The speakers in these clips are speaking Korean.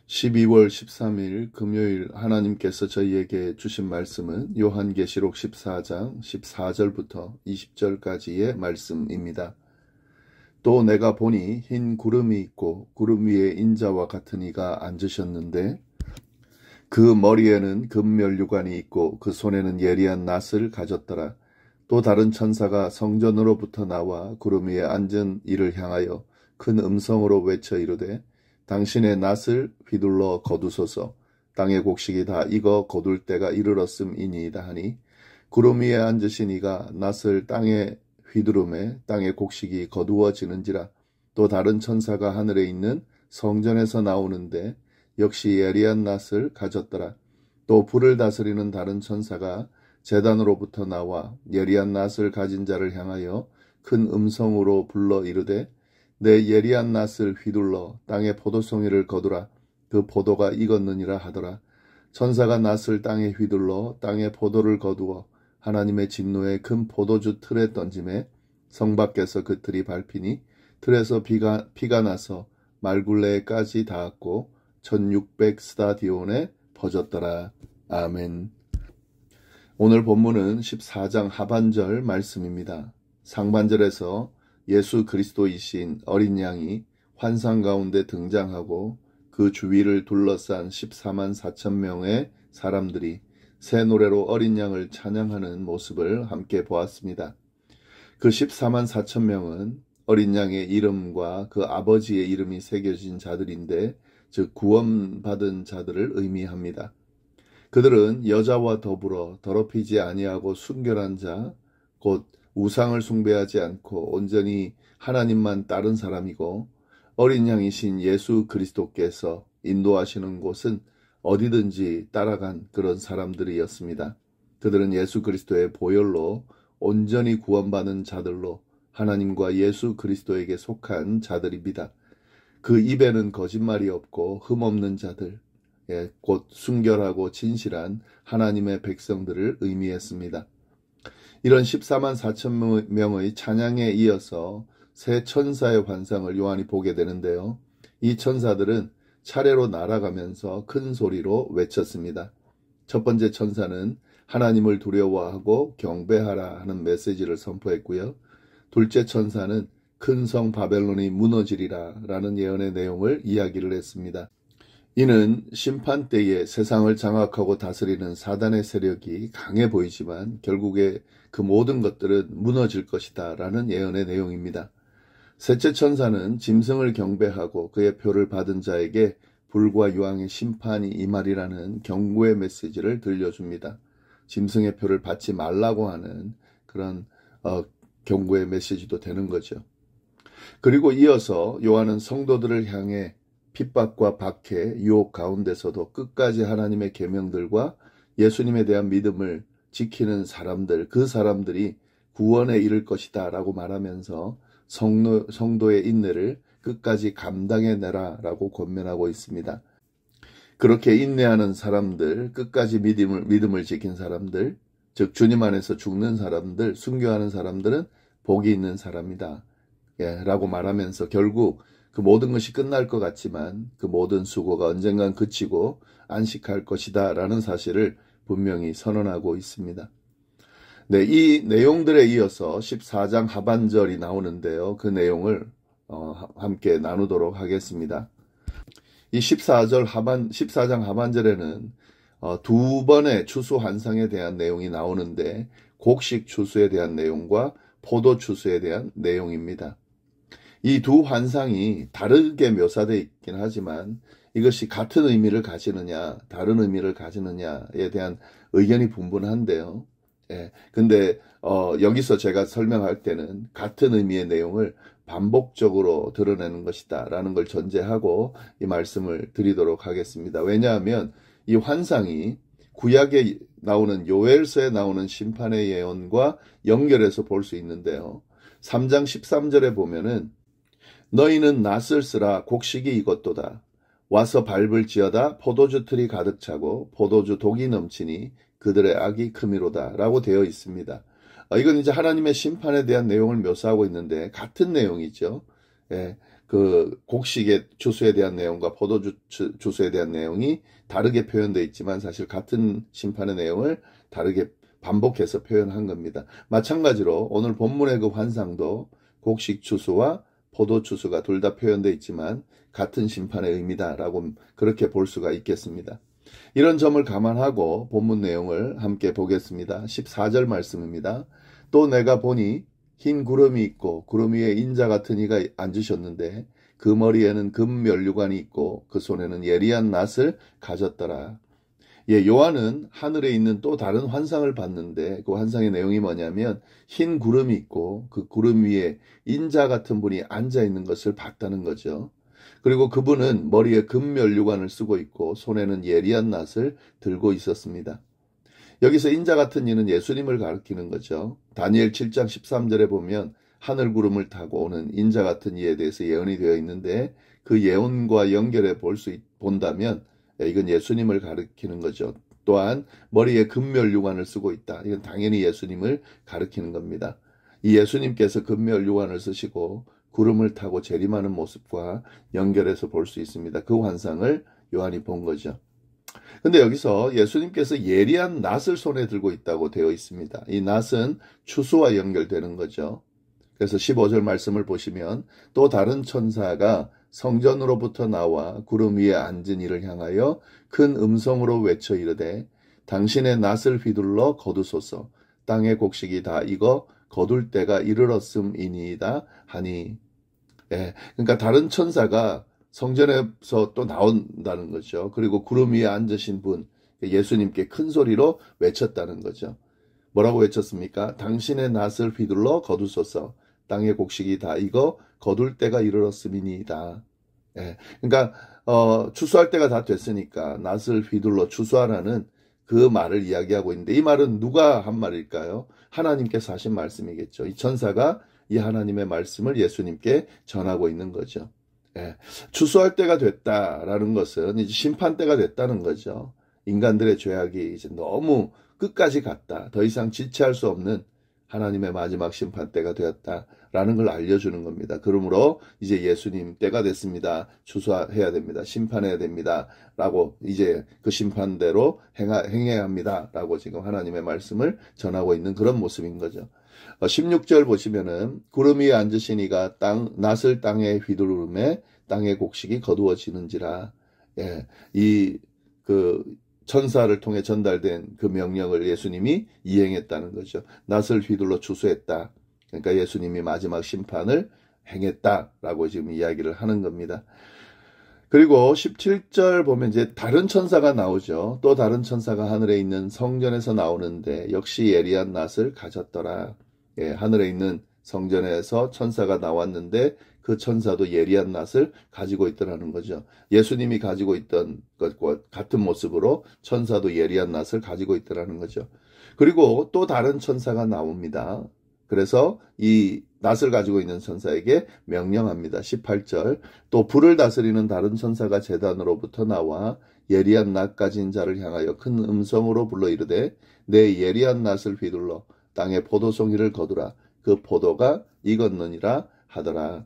12월 13일 금요일 하나님께서 저희에게 주신 말씀은 요한계시록 14장 14절부터 20절까지의 말씀입니다. 또 내가 보니 흰 구름이 있고 구름 위에 인자와 같은 이가 앉으셨는데 그 머리에는 금면류관이 있고 그 손에는 예리한 낫을 가졌더라. 또 다른 천사가 성전으로부터 나와 구름 위에 앉은 이를 향하여 큰 음성으로 외쳐 이르되 당신의 낫을 휘둘러 거두소서. 땅의 곡식이 다 익어 거둘 때가 이르렀음이니이다 하니 구름 위에 앉으신 이가 낫을 땅에 휘두름에 땅의 곡식이 거두어지는지라. 또 다른 천사가 하늘에 있는 성전에서 나오는데 역시 예리한 낫을 가졌더라. 또 불을 다스리는 다른 천사가 제단으로부터 나와 예리한 낫을 가진 자를 향하여 큰 음성으로 불러 이르되 내 예리한 낫을 휘둘러 땅의 포도송이를 거두라. 그 포도가 익었느니라 하더라. 천사가 낫을 땅에 휘둘러 땅의 포도를 거두어 하나님의 진노의 큰 포도주 틀에 던짐에 성 밖에서 그 틀이 밟히니 틀에서 피가 나서 말굴레에까지 닿았고 1600 스타디온에 퍼졌더라. 아멘. 오늘 본문은 14장 하반절 말씀입니다. 상반절에서 예수 그리스도이신 어린 양이 환상 가운데 등장하고 그 주위를 둘러싼 14만 4천 명의 사람들이 새 노래로 어린 양을 찬양하는 모습을 함께 보았습니다. 그 14만 4천 명은 어린 양의 이름과 그 아버지의 이름이 새겨진 자들인데 즉 구원받은 자들을 의미합니다. 그들은 여자와 더불어 더럽히지 아니하고 순결한 자, 곧 우상을 숭배하지 않고 온전히 하나님만 따른 사람이고 어린 양이신 예수 그리스도께서 인도하시는 곳은 어디든지 따라간 그런 사람들이었습니다. 그들은 예수 그리스도의 보혈로 온전히 구원받은 자들로 하나님과 예수 그리스도에게 속한 자들입니다. 그 입에는 거짓말이 없고 흠없는 자들, 곧 순결하고 진실한 하나님의 백성들을 의미했습니다. 이런 14만 4천 명의 찬양에 이어서 세 천사의 환상을 요한이 보게 되는데요. 이 천사들은 차례로 날아가면서 큰 소리로 외쳤습니다. 첫 번째 천사는 하나님을 두려워하고 경배하라 하는 메시지를 선포했고요. 둘째 천사는 큰 성 바벨론이 무너지리라 라는 예언의 내용을 이야기를 했습니다. 이는 심판 때에 세상을 장악하고 다스리는 사단의 세력이 강해 보이지만 결국에 그 모든 것들은 무너질 것이다 라는 예언의 내용입니다. 셋째 천사는 짐승을 경배하고 그의 표를 받은 자에게 불과 유황의 심판이 임하리라는 경고의 메시지를 들려줍니다. 짐승의 표를 받지 말라고 하는 그런 경고의 메시지도 되는 거죠. 그리고 이어서 요한은 성도들을 향해 핍박과 박해, 유혹 가운데서도 끝까지 하나님의 계명들과 예수님에 대한 믿음을 지키는 사람들, 그 사람들이 구원에 이를 것이다 라고 말하면서 성도의 인내를 끝까지 감당해내라 라고 권면하고 있습니다. 그렇게 인내하는 사람들, 끝까지 믿음을 지킨 사람들, 즉 주님 안에서 죽는 사람들, 순교하는 사람들은 복이 있는 사람이다 라고 말하면서 결국 그 모든 것이 끝날 것 같지만 그 모든 수고가 언젠간 그치고 안식할 것이다 라는 사실을 분명히 선언하고 있습니다. 네, 이 내용들에 이어서 14장 하반절이 나오는데요. 그 내용을 함께 나누도록 하겠습니다. 이 14장 하반절에는 두 번의 추수 환상에 대한 내용이 나오는데 곡식 추수에 대한 내용과 포도 추수에 대한 내용입니다. 이 두 환상이 다르게 묘사되어 있긴 하지만 이것이 같은 의미를 가지느냐 다른 의미를 가지느냐에 대한 의견이 분분한데요. 근데 여기서 제가 설명할 때는 같은 의미의 내용을 반복적으로 드러내는 것이다 라는 걸 전제하고 이 말씀을 드리도록 하겠습니다. 왜냐하면 이 환상이 구약에 나오는 요엘서에 나오는 심판의 예언과 연결해서 볼 수 있는데요. 3장 13절에 보면은 너희는 낫을 쓰라 곡식이 익었도다. 와서 밟을지어다 포도주 틀이 가득 차고 포도주 독이 넘치니 그들의 악이 크미로다 라고 되어 있습니다. 이건 이제 하나님의 심판에 대한 내용을 묘사하고 있는데 같은 내용이죠. 그 곡식의 추수에 대한 내용과 추수에 대한 내용이 다르게 표현되어 있지만 사실 같은 심판의 내용을 다르게 반복해서 표현한 겁니다. 마찬가지로 오늘 본문의 그 환상도 곡식 추수와 포도 추수가 둘 다 표현되어 있지만 같은 심판의 의미다라고 그렇게 볼 수가 있겠습니다. 이런 점을 감안하고 본문 내용을 함께 보겠습니다. 14절 말씀입니다. 또 내가 보니 흰 구름이 있고 구름 위에 인자 같은 이가 앉으셨는데 그 머리에는 금 면류관이 있고 그 손에는 예리한 낫을 가졌더라. 요한은 하늘에 있는 또 다른 환상을 봤는데 그 환상의 내용이 뭐냐면 흰 구름이 있고 그 구름 위에 인자 같은 분이 앉아 있는 것을 봤다는 거죠. 그리고 그분은 머리에 금 면류관을 쓰고 있고 손에는 예리한 낫을 들고 있었습니다. 여기서 인자 같은 이는 예수님을 가리키는 거죠. 다니엘 7장 13절에 보면 하늘 구름을 타고 오는 인자 같은 이에 대해서 예언이 되어 있는데 그 예언과 연결해 본다면 이건 예수님을 가리키는 거죠. 또한 머리에 금면류관을 쓰고 있다. 이건 당연히 예수님을 가리키는 겁니다. 이 예수님께서 금면류관을 쓰시고 구름을 타고 재림하는 모습과 연결해서 볼 수 있습니다. 그 환상을 요한이 본 거죠. 근데 여기서 예수님께서 예리한 낫을 손에 들고 있다고 되어 있습니다. 이 낫은 추수와 연결되는 거죠. 그래서 15절 말씀을 보시면 또 다른 천사가 성전으로부터 나와 구름 위에 앉은 이를 향하여 큰 음성으로 외쳐 이르되 당신의 낫을 휘둘러 거두소서 땅의 곡식이 다 익어 거둘 때가 이르렀음이니이다 하니. 그러니까 다른 천사가 성전에서 또 나온다는 거죠. 그리고 구름 위에 앉으신 분 예수님께 큰 소리로 외쳤다는 거죠. 뭐라고 외쳤습니까? 당신의 낫을 휘둘러 거두소서 땅의 곡식이 다 익어 거둘 때가 이르렀음이니이다. 그러니까 추수할 때가 다 됐으니까 낫을 휘둘러 추수하라는 그 말을 이야기하고 있는데 이 말은 누가 한 말일까요? 하나님께서 하신 말씀이겠죠. 이 천사가 이 하나님의 말씀을 예수님께 전하고 있는 거죠. 추수할 때가 됐다라는 것은 이제 심판 때가 됐다는 거죠. 인간들의 죄악이 이제 너무 끝까지 갔다. 더 이상 지체할 수 없는 하나님의 마지막 심판 때가 되었다라는 걸 알려주는 겁니다. 그러므로 이제 예수님 때가 됐습니다. 추수해야 됩니다. 심판해야 됩니다. 라고 이제 그 심판대로 행해야 합니다. 라고 지금 하나님의 말씀을 전하고 있는 그런 모습인 거죠. 16절 보시면은 구름 위에 앉으신 이가 낫을 땅에 휘두르매 땅의 곡식이 거두어지는지라. 천사를 통해 전달된 그 명령을 예수님이 이행했다는 거죠. 낫을 휘둘러 추수했다. 그러니까 예수님이 마지막 심판을 행했다라고 지금 이야기를 하는 겁니다. 그리고 17절 보면 이제 다른 천사가 나오죠. 또 다른 천사가 하늘에 있는 성전에서 나오는데 역시 예리한 낫을 가졌더라. 하늘에 있는 성전에서 천사가 나왔는데 그 천사도 예리한 낫을 가지고 있더라는 거죠. 예수님이 가지고 있던 것과 같은 모습으로 천사도 예리한 낫을 가지고 있더라는 거죠. 그리고 또 다른 천사가 나옵니다. 그래서 이 낫을 가지고 있는 천사에게 명령합니다. 18절 또 불을 다스리는 다른 천사가 제단으로부터 나와 예리한 낫 가진 자를 향하여 큰 음성으로 불러 이르되 내 예리한 낫을 휘둘러 땅에 포도송이를 거두라. 그 포도가 익었느니라 하더라.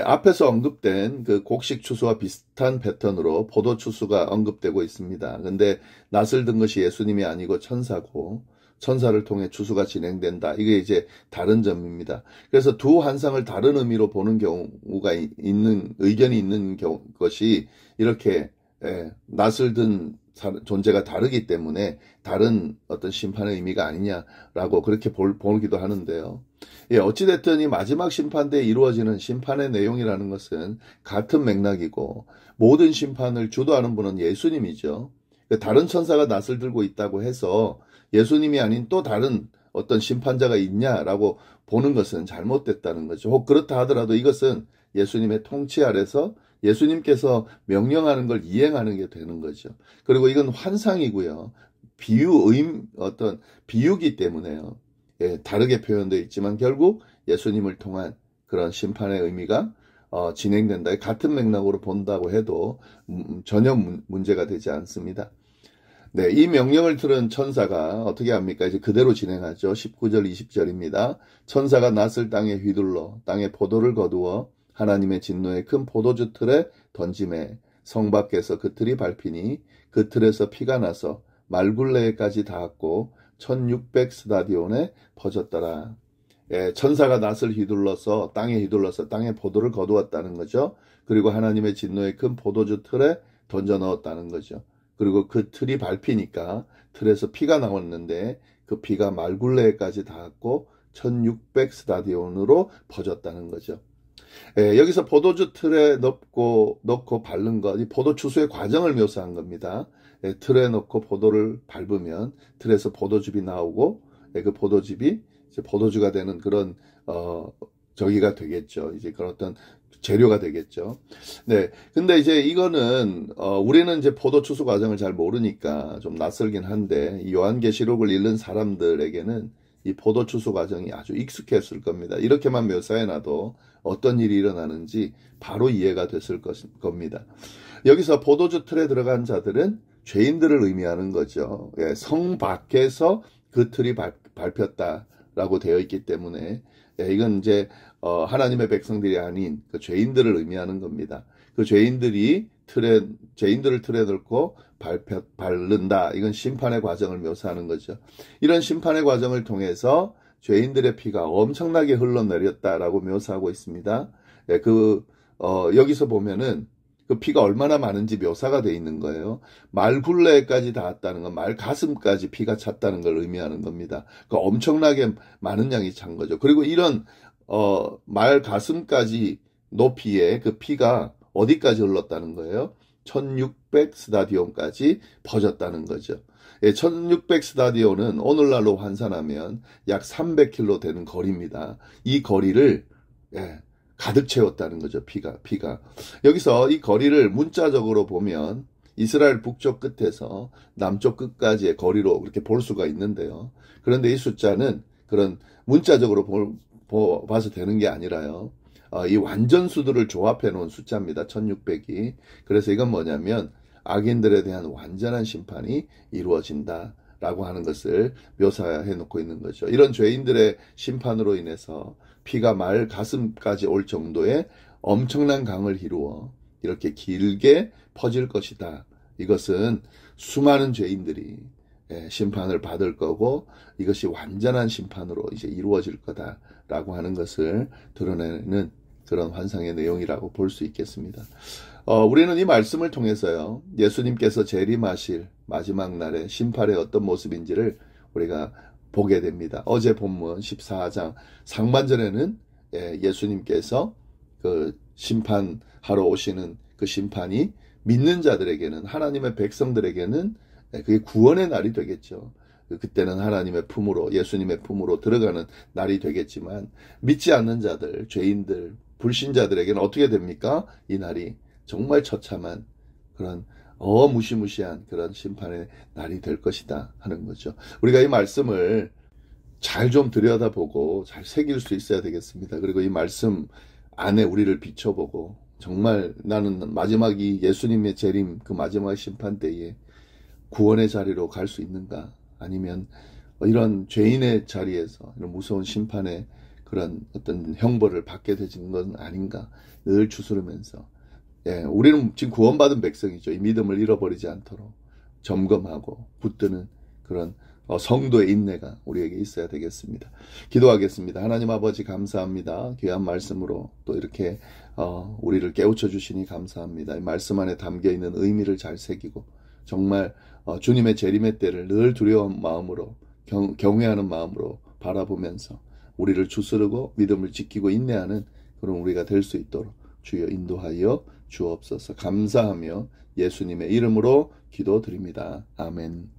앞에서 언급된 그 곡식 추수와 비슷한 패턴으로 포도 추수가 언급되고 있습니다. 근데 낫을 든 것이 예수님이 아니고 천사고 천사를 통해 추수가 진행된다. 이게 이제 다른 점입니다. 그래서 두 환상을 다른 의미로 보는 경우가 의견이 있는 것이 이렇게 낫을 든 존재가 다르기 때문에 다른 어떤 심판의 의미가 아니냐라고 그렇게 보기도 하는데요. 어찌됐든 이 마지막 심판 때 이루어지는 심판의 내용이라는 것은 같은 맥락이고 모든 심판을 주도하는 분은 예수님이죠. 다른 천사가 낫을 들고 있다고 해서 예수님이 아닌 또 다른 어떤 심판자가 있냐라고 보는 것은 잘못됐다는 거죠. 혹 그렇다 하더라도 이것은 예수님의 통치 아래서 예수님께서 명령하는 걸 이행하는 게 되는 거죠. 그리고 이건 환상이고요. 어떤 비유기 때문에요. 다르게 표현되어 있지만 결국 예수님을 통한 그런 심판의 의미가 진행된다. 같은 맥락으로 본다고 해도 전혀 문제가 되지 않습니다. 이 명령을 들은 천사가 어떻게 합니까? 이제 그대로 진행하죠. 19절, 20절입니다. 천사가 낫을 땅에 휘둘러 땅에 포도를 거두어 하나님의 진노의 큰 포도주 틀에 던짐에 성 밖에서 그 틀이 밟히니 그 틀에서 피가 나서 말굴레에까지 닿았고 1600 스타디온에 퍼졌더라. 예, 천사가 낫을 휘둘러서 땅에 포도를 거두었다는 거죠. 그리고 하나님의 진노의 큰 포도주 틀에 던져 넣었다는 거죠. 그리고 그 틀이 밟히니까 틀에서 피가 나왔는데 그 피가 말굴레에까지 닿았고 1600 스타디온으로 퍼졌다는 거죠. 예, 여기서 포도주 틀에 넣고 밟는 것, 이 포도 추수의 과정을 묘사한 겁니다. 예, 틀에 넣고 포도를 밟으면 틀에서 포도즙이 나오고, 예, 그 포도즙이 이제 포도주가 되는 그런 저기가 되겠죠. 이제 그런 어떤 재료가 되겠죠. 네. 근데 이제 이거는 우리는 이제 포도 추수 과정을 잘 모르니까 좀 낯설긴 한데 이 요한계시록을 읽는 사람들에게는 이 포도 추수 과정이 아주 익숙했을 겁니다. 이렇게만 묘사해놔도 어떤 일이 일어나는지 바로 이해가 됐을 겁니다. 여기서 포도주 틀에 들어간 자들은 죄인들을 의미하는 거죠. 예, 성 밖에서 그 틀이 밟혔다라고 되어 있기 때문에 예, 이건 이제 하나님의 백성들이 아닌 그 죄인들을 의미하는 겁니다. 그 죄인들을 틀에 넣고 밟는다. 이건 심판의 과정을 묘사하는 거죠. 이런 심판의 과정을 통해서 죄인들의 피가 엄청나게 흘러내렸다라고 묘사하고 있습니다. 예, 여기서 보면은 그 피가 얼마나 많은지 묘사가 되어 있는 거예요. 말굴레까지 닿았다는 건 말 가슴까지 피가 찼다는 걸 의미하는 겁니다. 그 엄청나게 많은 양이 찬 거죠. 그리고 이런 말 가슴까지 높이에 그 피가 어디까지 흘렀다는 거예요? 1600 스타디온까지 퍼졌다는 거죠. 예, 1600 스타디온은 오늘날로 환산하면 약 300km 되는 거리입니다. 이 거리를 가득 채웠다는 거죠. 피가. 여기서 이 거리를 문자적으로 보면 이스라엘 북쪽 끝에서 남쪽 끝까지의 거리로 그렇게 볼 수가 있는데요. 그런데 이 숫자는 그런 문자적으로 봐서 되는 게 아니라요. 이 완전수들을 조합해 놓은 숫자입니다. 1600이. 그래서 이건 뭐냐면 악인들에 대한 완전한 심판이 이루어진다라고 하는 것을 묘사해 놓고 있는 거죠. 이런 죄인들의 심판으로 인해서 피가 말 가슴까지 올 정도의 엄청난 강을 이루어 이렇게 길게 퍼질 것이다. 이것은 수많은 죄인들이 심판을 받을 거고 이것이 완전한 심판으로 이제 이루어질 거다라고 하는 것을 드러내는 그런 환상의 내용이라고 볼 수 있겠습니다. 우리는 이 말씀을 통해서요, 예수님께서 재림하실 마지막 날의 심판의 어떤 모습인지를 우리가 보게 됩니다. 어제 본문 14장 상반절에는 예수님께서 그 심판하러 오시는 그 심판이 믿는 자들에게는, 하나님의 백성들에게는 그게 구원의 날이 되겠죠. 그때는 하나님의 품으로, 예수님의 품으로 들어가는 날이 되겠지만 믿지 않는 자들, 죄인들, 불신자들에게는 어떻게 됩니까? 이 날이 정말 처참한 그런 무시무시한 그런 심판의 날이 될 것이다 하는 거죠. 우리가 이 말씀을 잘 좀 들여다보고 잘 새길 수 있어야 되겠습니다. 그리고 이 말씀 안에 우리를 비춰보고 정말 나는 마지막이 예수님의 재림, 그 마지막 심판 때에 구원의 자리로 갈 수 있는가? 아니면 이런 죄인의 자리에서 이런 무서운 심판의 그런 어떤 형벌을 받게 되는 건 아닌가? 늘 추스르면서 우리는 지금 구원받은 백성이죠. 이 믿음을 잃어버리지 않도록 점검하고 붙드는 그런 성도의 인내가 우리에게 있어야 되겠습니다. 기도하겠습니다. 하나님 아버지 감사합니다. 귀한 말씀으로 또 이렇게 우리를 깨우쳐 주시니 감사합니다. 이 말씀 안에 담겨있는 의미를 잘 새기고 정말 주님의 재림의 때를 늘 두려운 마음으로 경외하는 마음으로 바라보면서 우리를 추스르고 믿음을 지키고 인내하는 그런 우리가 될 수 있도록 주여 인도하여 주옵소서. 감사하며 예수님의 이름으로 기도드립니다. 아멘.